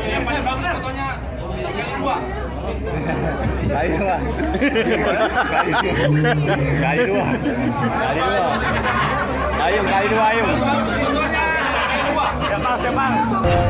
Yang paling bagus fotonya kali dua. Kali dua. Kali dua. Kali dua. Ayo kali dua ayo. Bagus fotonya kali dua. Siapa?